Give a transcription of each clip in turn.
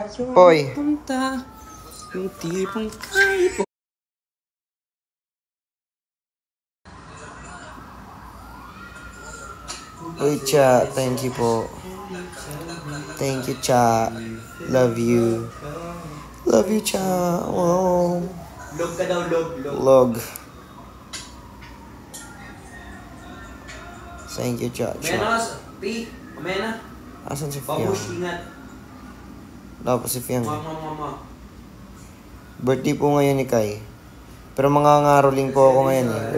Hoy. Punta, yung tipong kahit Uy, Cha. Thank you po. Thank you, Cha. Love you. Love you, Cha. Wow. log ka daw, log. Log. Thank you, Cha. Menos, P, Mena, Asan si Fiang? babush, ingat. Wala pa si Fiang. Mama. Birthday po ngayon ni Kai. Pero mangangaroling po ako ngayon eh.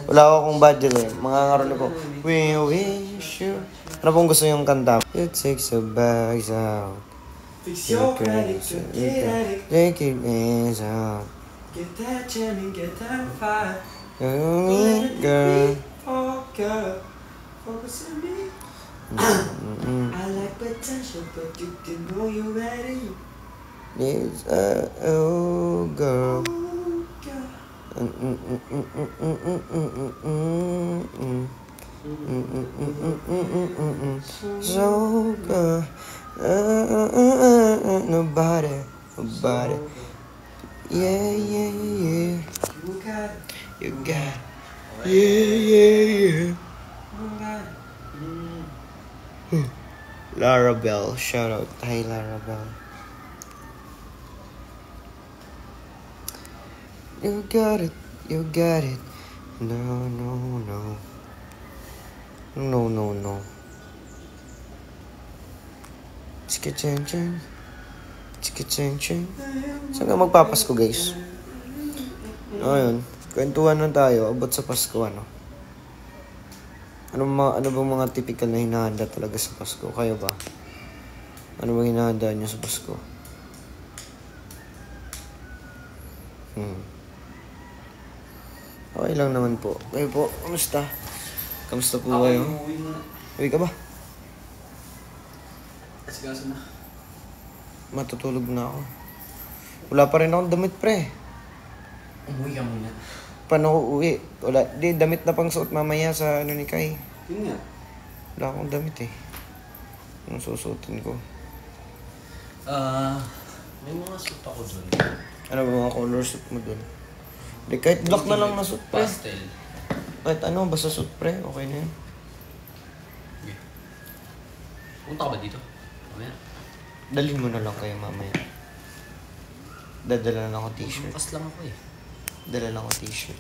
Wala akong budget eh. Mangangaroling po. We wish you. Ano pong gusto yung kanta? You take the bags out. Fix your credit, get at it. Take it hands out. Get that jam and get that fire. Girl. Oh, girl, focus on me. I like potential, but you didn't know you ready. It's oh girl. Oh, girl. So good. Nobody. Yeah. You got it. You got. Yeah. You got it. Lara Bell, shout out. Hi, Lara Bell. You got it. No. Chika-ching-ching. Saan ka magpapasko, guys? Ayun, kwentuhan lang tayo about sa Pasko, ano? Ano bang mga typical na hinahanda talaga sa Pasko? Kayo ba? Ano bang hinahanda niyo sa Pasko? Okay lang naman po. Kayo po, kamusta? Kamusta po kayo? Uwi ka ba? Asigaso na. Matutulog na ako. Wala pa rin akong damit, pre. Umuwi ka muna. Paano ko uwi? Wala. Di, damit na pang suot mamaya sa ano ni Kai. Yun nga. Wala akong damit eh. Anong susuotin ko? May mga suit ako dun. Ano ba mga color suit mo dun? Di, kahit black na lang na suit, pre. Pastel. Kahit ano, basta suit, pre. Okay na yun. Okay. Punta ka ba dito? Mamaya. Dalhin mo na lang kayo mamaya. Dadala lang ako t-shirt. Bukas lang ako eh. Dala lang ako t-shirt.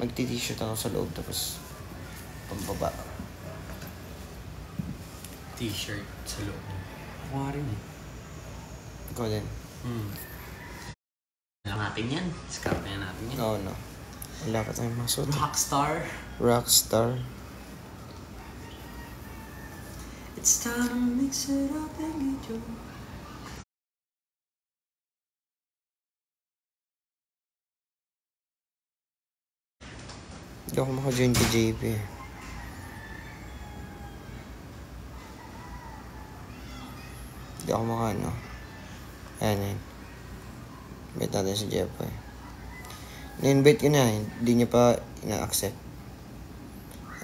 Magti-t-shirt ako sa loob tapos pambaba. T-shirt sa loob. Ako nga rin eh. Ikaw din. Alam natin yan. Scarf na natin yan. Oo, no. Wala ka tayong mga suit. Rockstar. It's time to mix it up and get your... Hindi ako maka-join kay JP. Hindi ako maka-ano. Ayan. Invite natin si Jepoy. Na-invite ko na. Hindi niya pa ina-accept.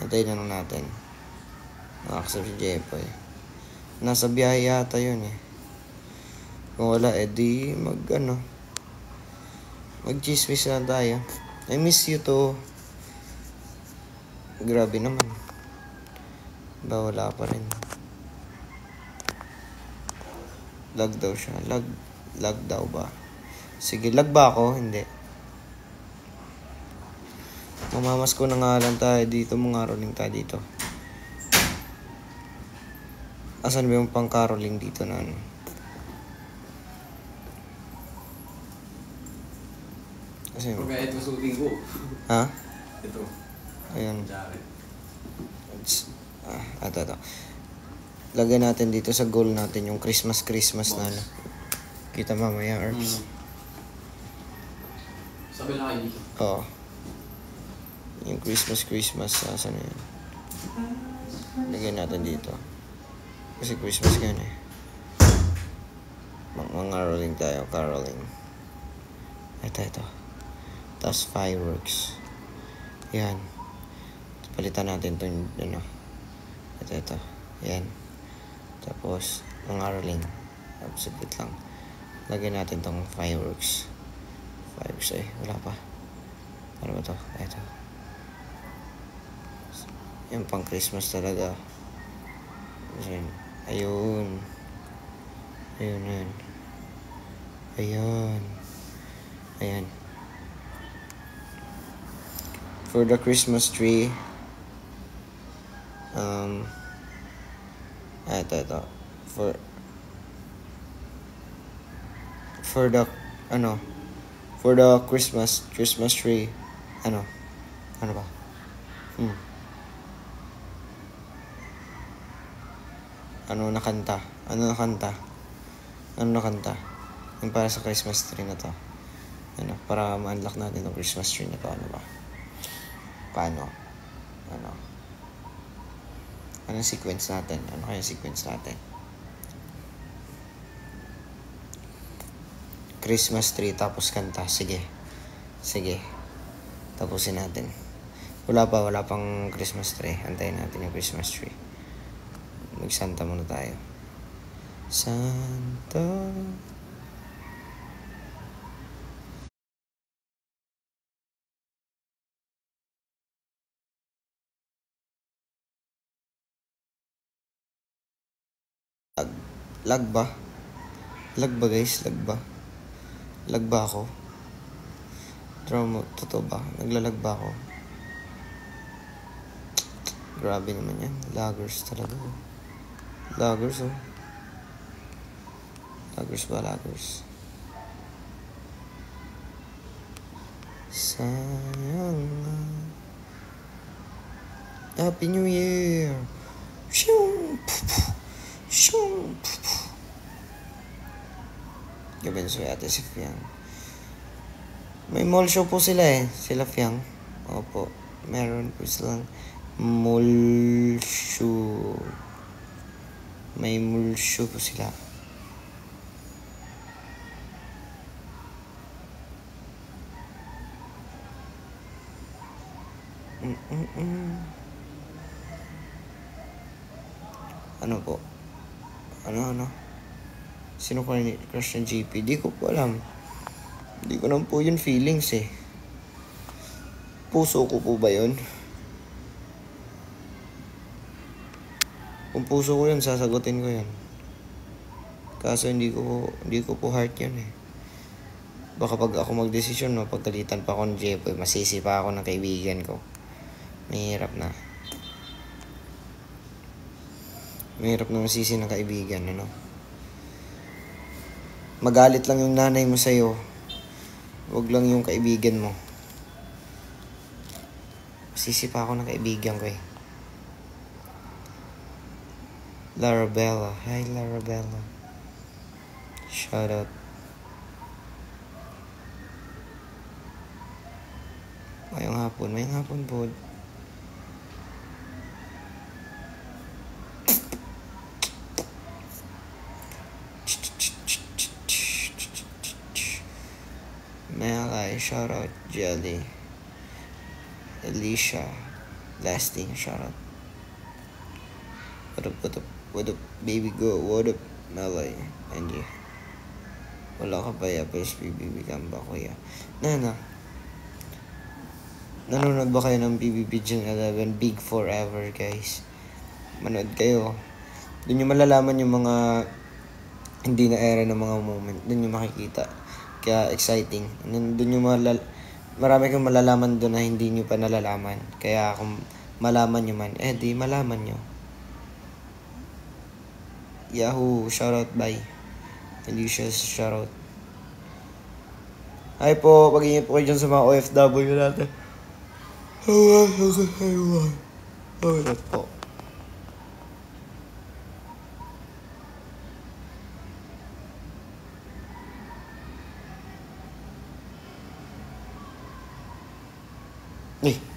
Antayin na lang natin. Na-accept si Jepoy. Nasa biyahe yata yun eh. Kung wala, di mag-chismis na tayo. I miss you to. Grabe naman. Ba, wala pa rin. Lag daw siya. Lag daw ba? Sige, lag ba ako? Hindi. Mamamas ko na nga lang tayo dito. Mga rolling tayo dito. Asan ba yung pang-caroling dito na ano? Kasi Pagka ito suotin ko. ha? Ito. Ayun. Jacket. Ito. Lagay natin dito sa goal natin yung Christmas na ano. Kita mamaya, Herbs. Sabi lang kayo dito. Oo. Yung Christmas, saan na yun? Lagay natin dito. Kasi Christmas yan eh. Mga caroling. Ito. Tapos fireworks. Yan. Palitan natin itong, ito. Yan. Tapos, ang araling. Tapos, saglit lang. Lagyan natin tong fireworks. Fireworks wala pa. Ano ba to? Ito. Yan pang Christmas talaga. Ayun. Ayun. Ayan. For the Christmas tree, ito. For the Christmas tree, ano ba? Ano nakanta? Yung para sa Christmas tree na to. Para ma-unlock natin yung Christmas tree na to. Ano ba? Paano? Anong sequence natin? Ano kaya sequence natin? Christmas tree tapos kanta. Sige. Tapusin natin. Wala pang Christmas tree. Antayin natin yung Christmas tree. Mag-Santa muna tayo. Santa. Lag ba? Guys? Lag ba ako? Totoo ba? Naglalag ba ako? Grabe naman yan. Laggers talaga. Laggers. Laggers. Sayang. Happy New Year! Gabi na si Ate si Fiang. May mall show po sila Sila Fiang. Opo. Meron po silang mall show. May mall show po sila. Ano po? Ano? Sino ko ni crush ng JP? Di ko po alam. Di ko naman po yun feelings Puso ko po ba yun? Kung puso ko yun, sasagutin ko yun. Kaso hindi ko po heart yun Baka pag ako magdesisyon, pagkalitan pa ako ng JP, masisi pa ako ng kaibigan ko. Mahirap na masisi ng kaibigan, Magalit lang yung nanay mo sa'yo. Huwag lang yung kaibigan mo. Masisi pa ako ng kaibigan ko Larabella. Hi, Larabella. Shout out. Mayang hapon po. Melay, shout out. Jelly. Alicia. Lasting, shout out. What up, baby go? What up, Melay? Angie. Wala ka ba please BBB Gamba kuya? Nanonood ba kayo ng BBB Gen 11 Big Forever, guys? Manood kayo. Doon nyo malalaman yung mga hindi na era ng mga moment. Doon nyo makikita. Kaya exciting. Doon nyo marami kang malalaman doon na hindi nyo pa nalalaman. Kaya kung malaman nyo man, di malaman nyo. Yahoo! Shoutout, bye. Delicious, shoutout. Hi po, pag-ingat po kayo dyan sa mga OFW natin. Okay po.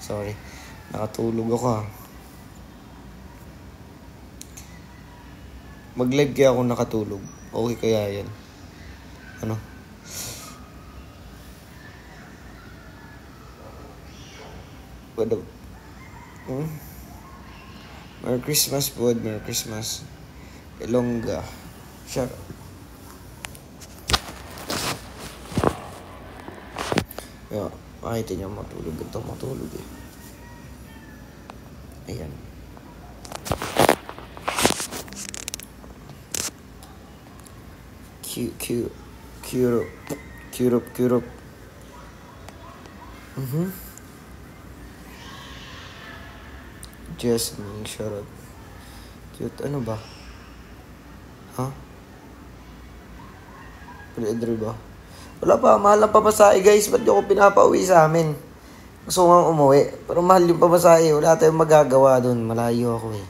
Sorry. Nakatulog ako Mag-live kaya ako nakatulog. Okay kaya yan. Merry Christmas, bud. Merry Christmas. Ilongga. Shut up. Yo, makita niyo matulog. Ito matulog eh. Ayan. Cute. Jasmine, shut up. Cute, ano ba? Ha? Pedro ba? Wala pa, mahal ang pamasahe guys. Ba't niyo ako pinapauwi sa amin? Gusto ko nga umuwi. Pero mahal yung pamasahe. Wala tayong magagawa doon. Malayo ako eh.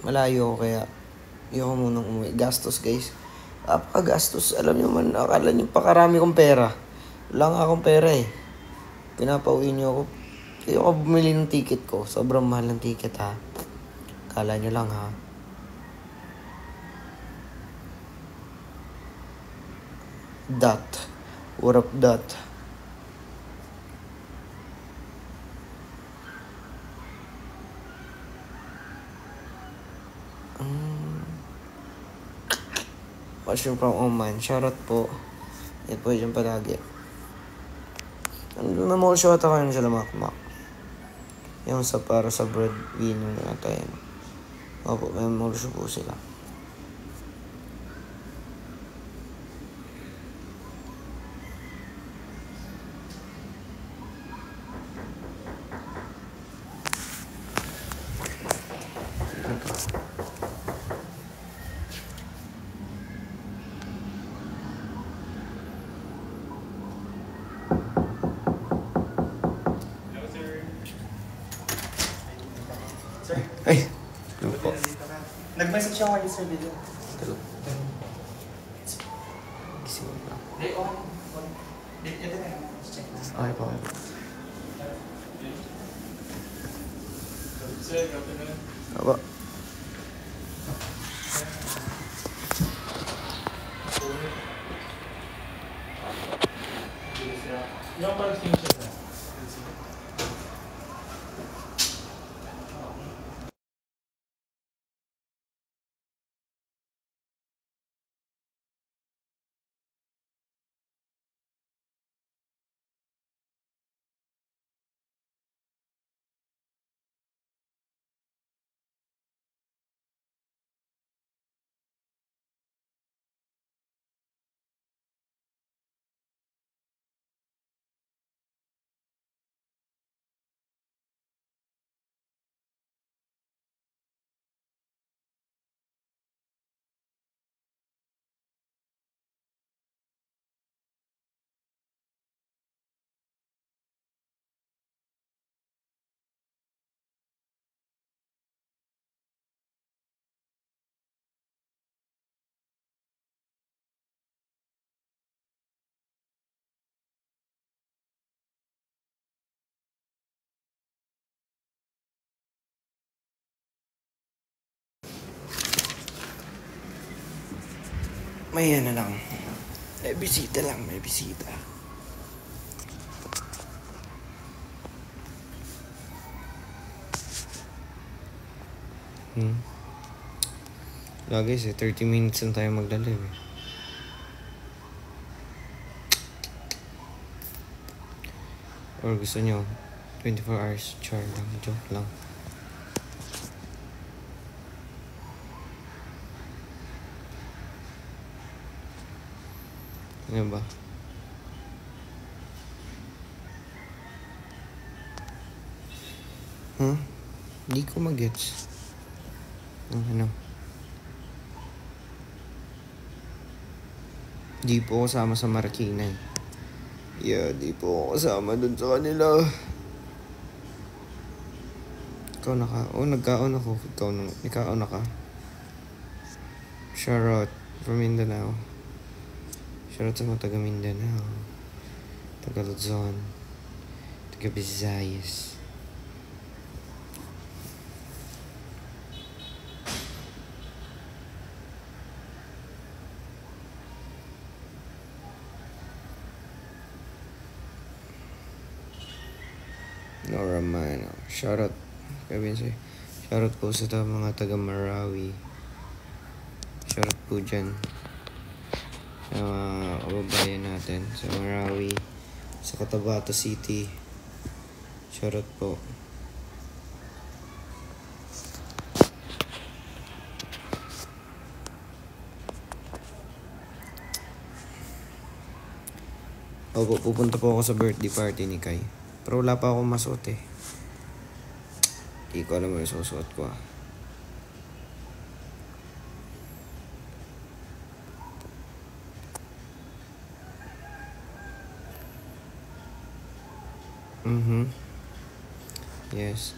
Malayo ako kaya ayoko munang umuwi. Gastos guys. Napakagastos. Alam niyo man, akala niyo pakarami kong pera. Wala nga akong pera eh. Pinapauwi niyo ako. Kaya ako bumili ng ticket ko. Sobrang mahal ng ticket ha. Akala niyo lang ha. Dot. What up, Dot? Watching from Oman. Shoutout po. Yan po dyan palagi. Ano na mo shoutout ako yun sa Lamakmak. Yung sa para sa breadwinner na tayo. Opo, may more po sila. Ay, ano po? Nag-message siya kayo sa video. Gising mo ba? Hindi, on. Ito na yun. Check na. Okay po. Aba. Yung parang screenshot na. May ano lang. May bisita lang, may bisita. Guys, 30 minutes lang tayo magdalive eh. Or gusto nyo, 24 hours char lang, joke lang. Ano ba? Di ko mag-gets. Ano? Di po ako kasama sa Marikina eh. Yeah, di po ako kasama dun sa kanila. Ikaw na ka? Oh, nagkaon ako. Ikaw na ka? Shoutout from Mindanao. Shoutout sa mga taga Mindanao. Taga Luzon. Taga Visayas. Nora Mano. Shoutout. Kevin say. Shoutout po sa mga taga Marawi. Shoutout po dyan sa mga kababayan natin sa Marawi, sa Cotabato City. Shoutout po. Opo, pupunta po ako sa birthday party ni Kai. Pero wala pa akong masuot eh. Hindi ko alam mo yung susuot ko ah. Yes.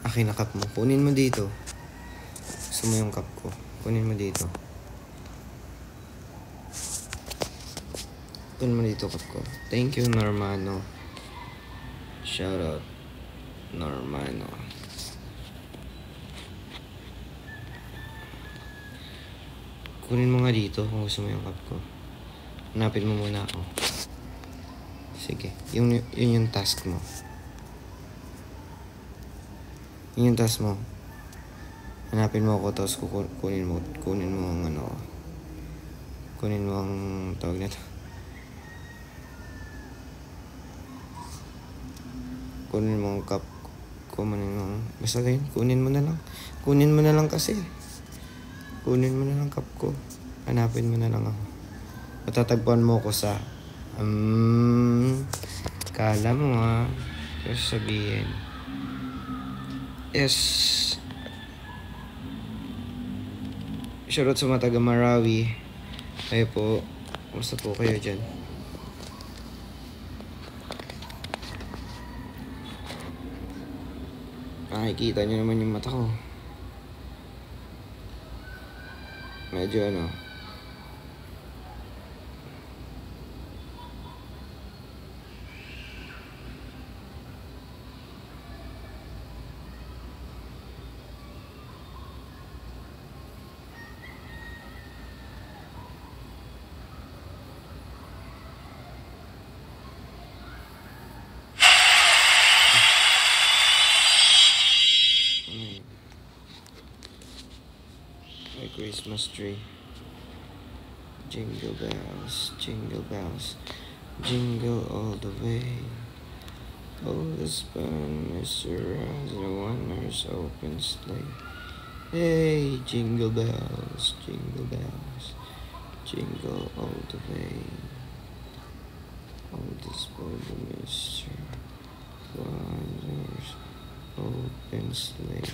Akin na cup mo. Kunin mo dito. Gusto mo yung cup ko. Kunin mo dito. Kunin mo dito cup ko. Thank you, Normano. Shout out, Normano. Kunin mo nga dito kung gusto mo yung cup ko. Hanapin mo muna ako. Sige. Yun yung task mo. Yun yung task mo. Hanapin mo ako tapos kunin mo ang ano. Kunin mo ang tawag na to. Kunin mo ang cup. Kunin mo. Basta ganyan. Kunin mo na lang. Kunin mo na lang kasi. Kunin mo na lang cup ko. Hanapin mo na lang ako. Matatagpuan mo ako sa kala mo ha. Kasi sabihin. Yes. Shoutout sa mga taga Marawi. Kayo po. Kumusta po kayo dyan? Nakikita nyo naman yung mata ko. Medyo ano. Christmas tree. Jingle bells, jingle all the way. Oh, the fun is around the wonders open sleigh. Hey, jingle bells, jingle all the way. Oh, this golden mystery, wonders open sleigh.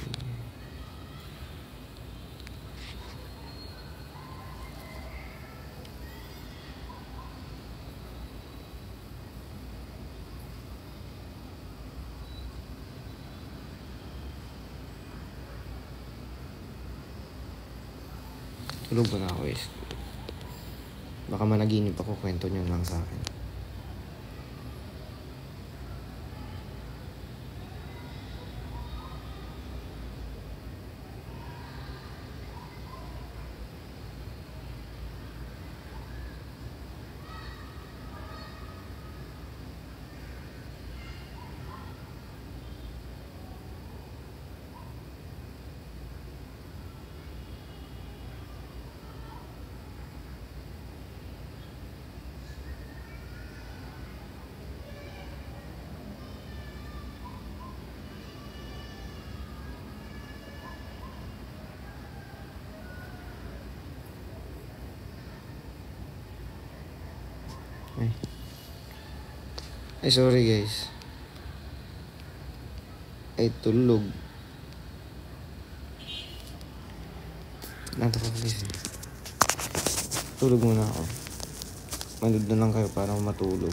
Tulog ba na ako eh? Baka managinip ako, kwento nyo lang sa akin. Ay, sorry guys. Ay, tulog. Nato ko please. Tulog muna ako. Manood na lang kayo para matulog.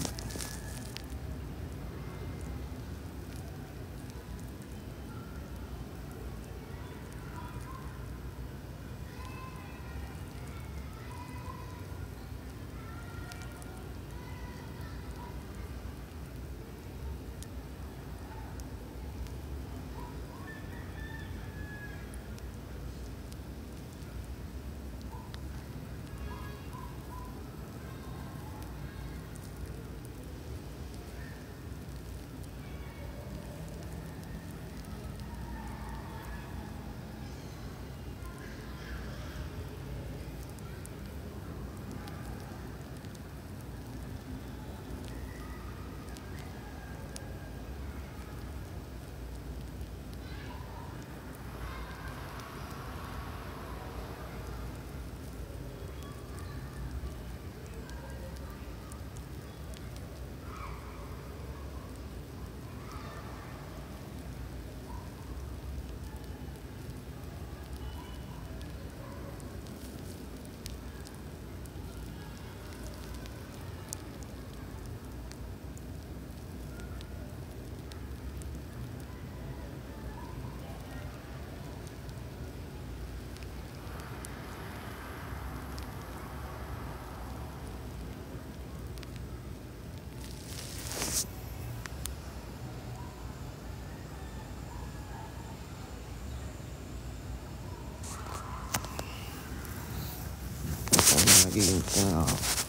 Nagiging, ano ako.